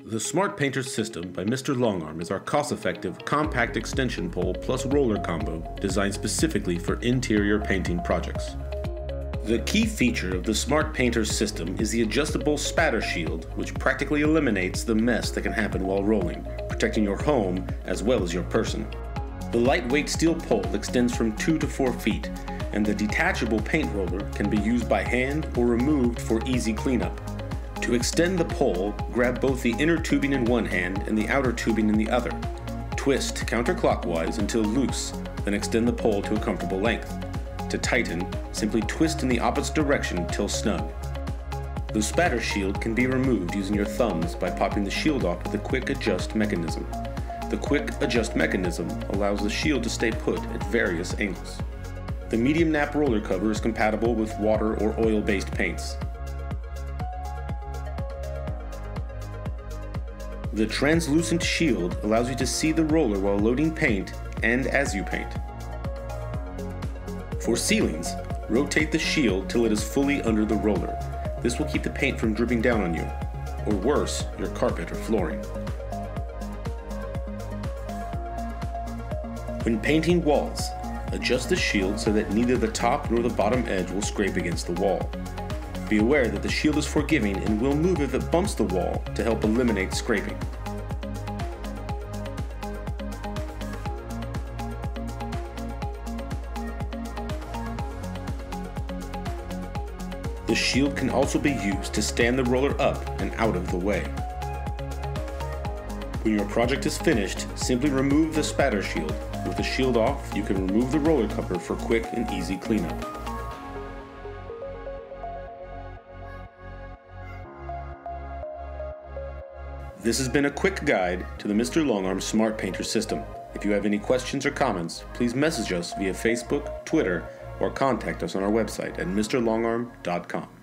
The Smart Painter System by Mr. Longarm is our cost-effective, compact extension pole plus roller combo designed specifically for interior painting projects. The key feature of the Smart Painter System is the adjustable Spatter Shield, which practically eliminates the mess that can happen while rolling, protecting your home as well as your person. The lightweight steel pole extends from 2 to 4 feet, and the detachable paint roller can be used by hand or removed for easy cleanup. To extend the pole, grab both the inner tubing in one hand and the outer tubing in the other. Twist counterclockwise until loose, then extend the pole to a comfortable length. To tighten, simply twist in the opposite direction until snug. The spatter shield can be removed using your thumbs by popping the shield off with a quick adjust mechanism. The quick adjust mechanism allows the shield to stay put at various angles. The medium nap roller cover is compatible with water or oil-based paints. The translucent shield allows you to see the roller while loading paint and as you paint. For ceilings, rotate the shield till it is fully under the roller. This will keep the paint from dripping down on you, or worse, your carpet or flooring. When painting walls, adjust the shield so that neither the top nor the bottom edge will scrape against the wall. Be aware that the shield is forgiving and will move if it bumps the wall to help eliminate scraping. The shield can also be used to stand the roller up and out of the way. When your project is finished, simply remove the spatter shield. With the shield off, you can remove the roller cover for quick and easy cleanup. This has been a quick guide to the Mr. Longarm Smart Painter System. If you have any questions or comments, please message us via Facebook, Twitter, or contact us on our website at mrlongarm.com.